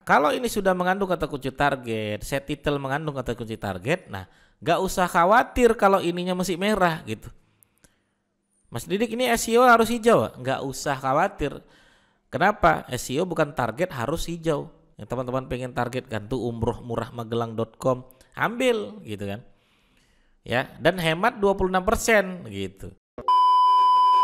kalau ini sudah mengandung kata kunci target, set title mengandung kata kunci target, nah nggak usah khawatir kalau ininya masih merah gitu. Mas Didik, ini SEO harus hijau, nggak usah khawatir. Kenapa? SEO bukan target, harus hijau. Yang teman-teman pengen target kan tuh umrohmurahmagelang.com, ambil gitu kan. Ya, dan hemat 26% gitu.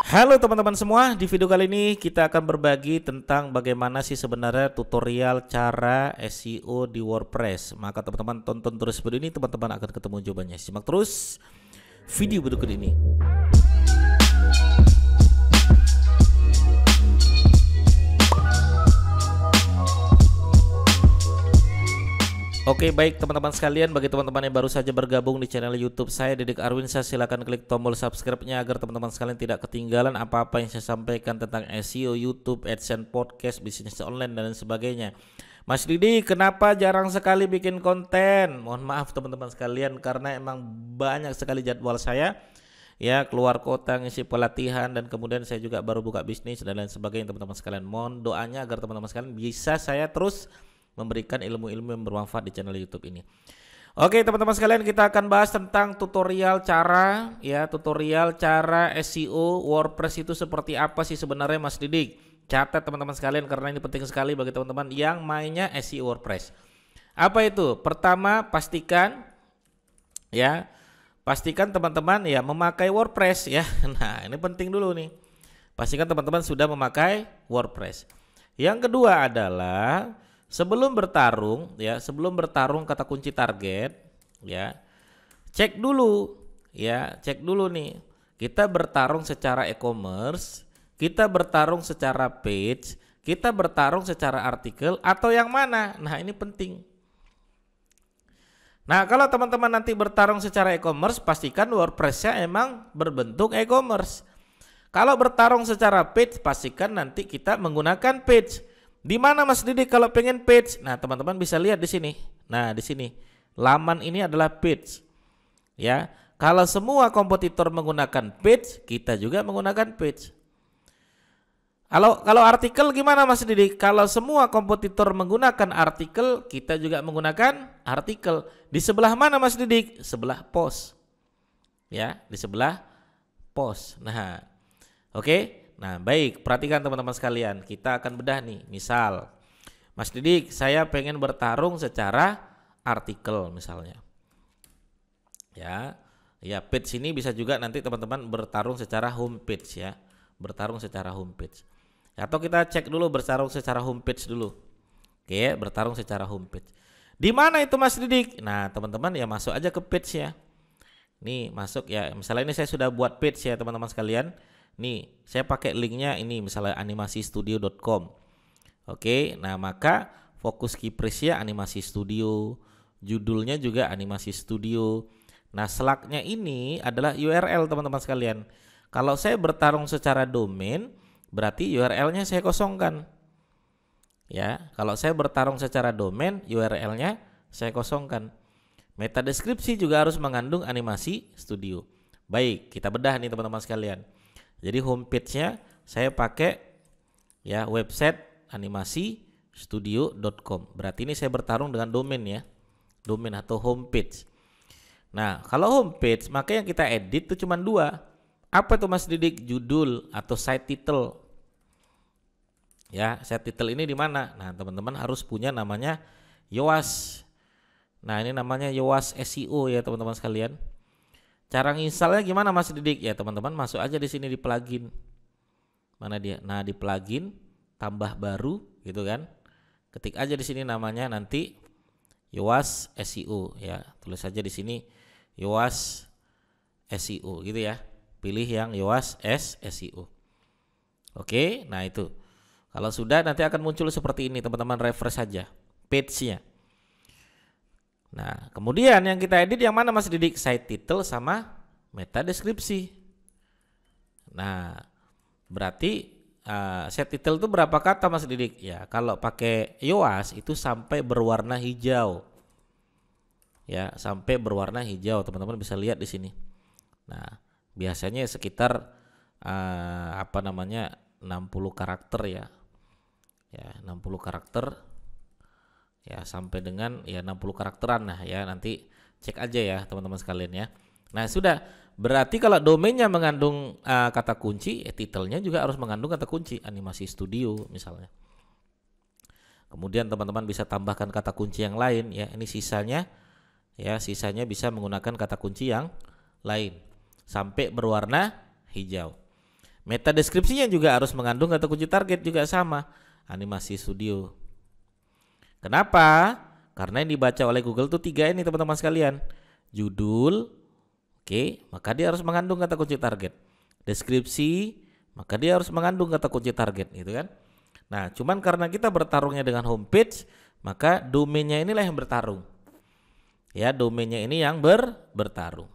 Halo teman-teman semua, di video kali ini kita akan berbagi tentang bagaimana sih sebenarnya tutorial cara SEO di WordPress. Maka teman-teman tonton terus video ini, teman-teman akan ketemu jawabannya. Simak terus video berikut ini. Oke, baik teman-teman sekalian, bagi teman-teman yang baru saja bergabung di channel YouTube saya Didik Arwinsyah, silakan klik tombol subscribe-nya agar teman-teman sekalian tidak ketinggalan apa-apa yang saya sampaikan tentang SEO, YouTube, AdSense, podcast, bisnis online dan lain sebagainya. Mas Didik, kenapa jarang sekali bikin konten? Mohon maaf teman-teman sekalian, karena emang banyak sekali jadwal saya, ya, keluar kota ngisi pelatihan, dan kemudian saya juga baru buka bisnis dan lain sebagainya. Teman-teman sekalian, mohon doanya agar teman-teman sekalian bisa saya terus memberikan ilmu-ilmu yang bermanfaat di channel YouTube ini. Oke teman-teman sekalian, kita akan bahas tentang tutorial cara SEO WordPress itu seperti apa sih sebenarnya Mas Didik. Catat teman-teman sekalian, karena ini penting sekali bagi teman-teman yang mainnya SEO WordPress. Apa itu? Pertama, pastikan teman-teman ya memakai WordPress ya. Nah, ini penting dulu nih. Pastikan teman-teman sudah memakai WordPress. Yang kedua adalah sebelum bertarung kata kunci target, ya, cek dulu nih, kita bertarung secara e-commerce, kita bertarung secara page, kita bertarung secara artikel, atau yang mana? Nah, ini penting. Nah, kalau teman-teman nanti bertarung secara e-commerce, pastikan WordPress-nya emang berbentuk e-commerce. Kalau bertarung secara page, pastikan nanti kita menggunakan page. Di mana Mas Didik kalau pengen page? Nah, teman-teman bisa lihat di sini. Nah, di sini laman ini adalah page. Ya, kalau semua kompetitor menggunakan page, kita juga menggunakan page. Kalau artikel gimana Mas Didik? Kalau semua kompetitor menggunakan artikel, kita juga menggunakan artikel. Di sebelah mana Mas Didik? Sebelah post. Ya, di sebelah post. Nah, oke. Nah, baik, perhatikan teman-teman sekalian, kita akan bedah nih. Misal, Mas Didik, saya pengen bertarung secara artikel misalnya. Ya, page ini bisa juga nanti teman-teman bertarung secara homepage ya. Bertarung secara homepage. Atau kita cek dulu bertarung secara homepage dulu. Oke, bertarung secara homepage. Di mana itu Mas Didik? Nah, teman-teman ya masuk aja ke page ya. Nih, masuk ya. Misalnya ini saya sudah buat page ya, teman-teman sekalian. Nih, saya pakai linknya ini, misalnya animasistudio.com. Oke, nah maka fokus keyphrase-nya animasi studio, judulnya juga animasi studio. Nah, slug-nya ini adalah URL teman-teman sekalian. Kalau saya bertarung secara domain, berarti URL-nya saya kosongkan. Ya, kalau saya bertarung secara domain, URL-nya saya kosongkan. Meta deskripsi juga harus mengandung animasi studio. Baik, kita bedah nih teman-teman sekalian. Jadi homepage-nya saya pakai ya website animasistudio.com. Berarti ini saya bertarung dengan domain ya. Domain atau homepage. Nah, kalau homepage maka yang kita edit itu cuma dua. Apa itu Mas Didik? Judul atau site title. Ya, site title ini di mana? Nah, teman-teman harus punya namanya Yoast. Nah, ini namanya Yoast SEO ya teman-teman sekalian. Cara nginstalnya gimana Mas Didik? Ya teman-teman masuk aja di sini di plugin. Mana dia? Nah, di plugin tambah baru gitu kan. Ketik aja di sini namanya nanti Yoast SEO ya. Tulis aja di sini Yoast SEO gitu ya. Pilih yang Yoast SEO. Oke, nah itu. Kalau sudah nanti akan muncul seperti ini, teman-teman refresh saja page-nya. Nah, kemudian yang kita edit yang mana Mas Didik? Site title sama meta deskripsi. Nah, berarti site title itu berapa kata Mas Didik? Ya, kalau pakai Yoast itu sampai berwarna hijau. Ya, sampai berwarna hijau. Teman-teman bisa lihat di sini. Nah, biasanya sekitar 60 karakter ya. Ya, 60 karakter. ya sampai dengan ya 60 karakteran. Nah ya nanti cek aja ya teman-teman sekalian ya. Nah sudah, berarti kalau domainnya mengandung kata kunci, titelnya juga harus mengandung kata kunci, animasi studio misalnya. Kemudian teman-teman bisa tambahkan kata kunci yang lain ya. Ini sisanya ya, sisanya bisa menggunakan kata kunci yang lain sampai berwarna hijau. Meta deskripsinya juga harus mengandung kata kunci target juga sama, animasi studio. Kenapa? Karena yang dibaca oleh Google tuh 3 ini teman-teman sekalian. Judul, oke, maka dia harus mengandung kata kunci target. Deskripsi, maka dia harus mengandung kata kunci target, gitu kan? Nah, cuman karena kita bertarungnya dengan homepage, maka domainnya inilah yang bertarung. Ya, domainnya ini yang bertarung.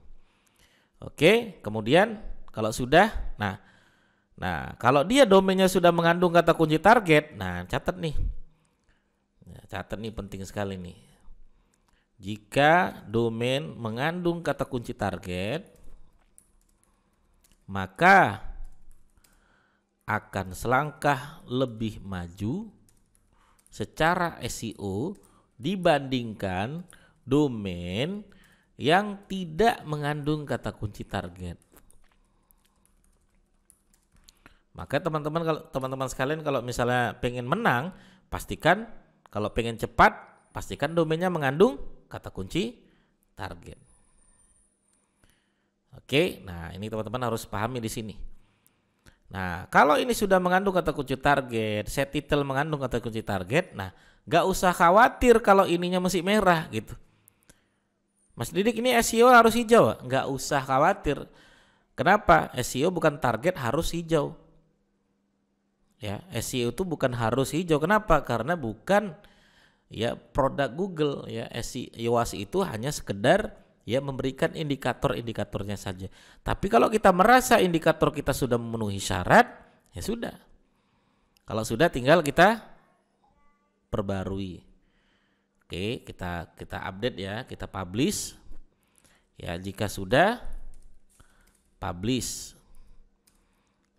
Oke, kemudian kalau sudah, nah kalau dia domainnya sudah mengandung kata kunci target, nah catat nih. Catat nih, penting sekali nih. Jika domain mengandung kata kunci target, maka akan selangkah lebih maju secara SEO dibandingkan domain yang tidak mengandung kata kunci target. Maka teman-teman sekalian kalau misalnya pengen menang, pastikan kalau pengen cepat, pastikan domainnya mengandung kata kunci target. Oke, nah ini teman-teman harus pahami di sini. Nah, kalau ini sudah mengandung kata kunci target, set title mengandung kata kunci target, nah gak usah khawatir kalau ininya masih merah gitu. Mas Didik, ini SEO harus hijau? Gak usah khawatir. Kenapa? SEO bukan target harus hijau. Ya, SEO itu bukan harus hijau. Kenapa? Karena bukan ya produk Google. Ya, SEO itu hanya sekedar ya memberikan indikator-indikatornya saja. Tapi kalau kita merasa indikator kita sudah memenuhi syarat, ya sudah. Kalau sudah tinggal kita perbarui. Oke, kita update ya, kita publish. Ya, jika sudah publish.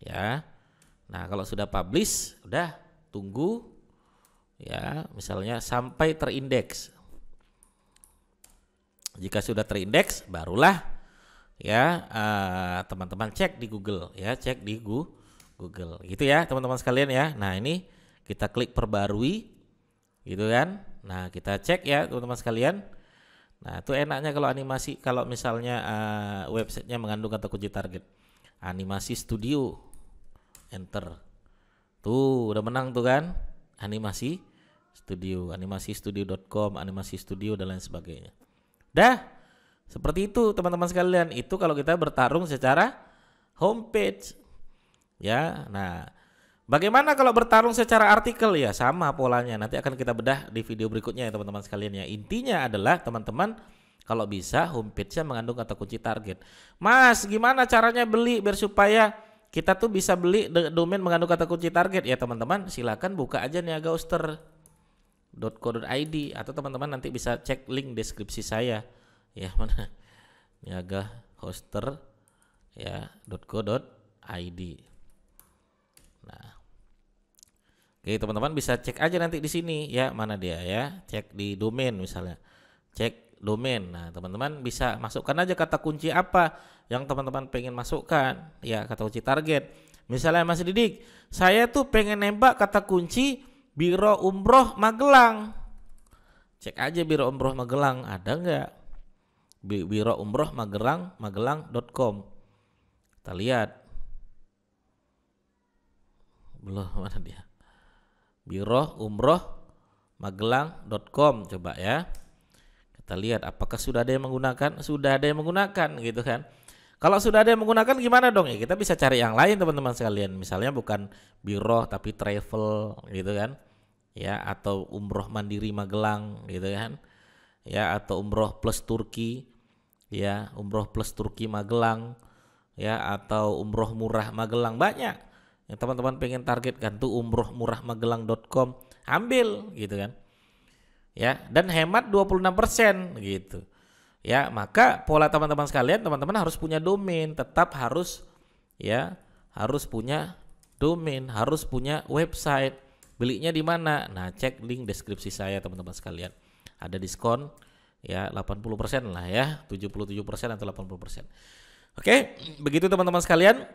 Ya. Nah, kalau sudah publish, udah tunggu ya, misalnya sampai terindeks. Jika sudah terindeks, barulah ya teman-teman cek di Google ya, cek di Google. Gitu ya, teman-teman sekalian ya. Nah, ini kita klik perbarui gitu kan. Nah, kita cek ya, teman-teman sekalian. Nah, itu enaknya kalau animasi, kalau misalnya websitenya mengandung kata kunci target. Animasi studio. Enter. Tuh udah menang tuh kan, animasi studio.com, animasi studio dan lain sebagainya. Dah seperti itu teman-teman sekalian. Itu kalau kita bertarung secara homepage ya. Nah, bagaimana kalau bertarung secara artikel? Ya sama polanya, nanti akan kita bedah di video berikutnya ya teman-teman sekalian ya. Intinya adalah teman-teman kalau bisa homepage-nya mengandung kata kunci target. Mas, gimana caranya beli biar supaya kita tuh bisa beli domain mengandung kata kunci target? Ya teman-teman silakan buka aja niagahoster.co.id atau teman-teman nanti bisa cek link deskripsi saya ya, mana niagahoster ya .co.id. Nah, oke teman-teman bisa cek aja nanti di sini ya, mana dia ya, cek di domain misalnya, cek domain. Nah teman-teman bisa masukkan aja kata kunci apa yang teman-teman pengen masukkan ya, kata kunci target. Misalnya Mas Didik, saya tuh pengen nembak kata kunci Biro Umroh Magelang. Cek aja Biro Umroh Magelang ada nggak, Biro Umroh Magelang, magelang.com. Kita lihat belum, mana dia, Biro Umroh Magelang.com. Coba ya, kita lihat apakah sudah ada yang menggunakan. Sudah ada yang menggunakan gitu kan. Kalau sudah ada yang menggunakan gimana dong ya, kita bisa cari yang lain teman-teman sekalian. Misalnya bukan biro tapi travel gitu kan ya, atau umroh mandiri Magelang gitu kan ya, atau umroh plus Turki ya, umroh plus Turki Magelang ya, atau umroh murah Magelang. Banyak yang teman-teman pengen targetkan tuh, umrohmurahmagelang.com, ambil gitu kan ya, dan hemat 26% gitu ya. Maka pola teman-teman sekalian, teman-teman harus punya domain, tetap harus ya, harus punya domain, harus punya website Belinya di mana? Nah, cek link deskripsi saya teman-teman sekalian. Ada diskon ya 80% lah ya, 77% atau 80%. Oke, begitu teman-teman sekalian.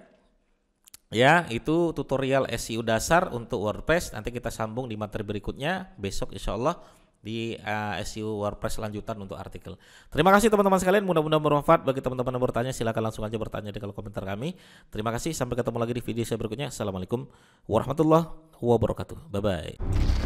Ya, itu tutorial SEO dasar untuk WordPress. Nanti kita sambung di materi berikutnya besok insya Allah di SEO WordPress lanjutan untuk artikel. Terima kasih teman-teman sekalian, mudah-mudahan bermanfaat. Bagi teman-teman yang bertanya silakan langsung aja bertanya di kolom komentar kami. Terima kasih, sampai ketemu lagi di video saya berikutnya. Assalamualaikum warahmatullahi wabarakatuh. Bye bye.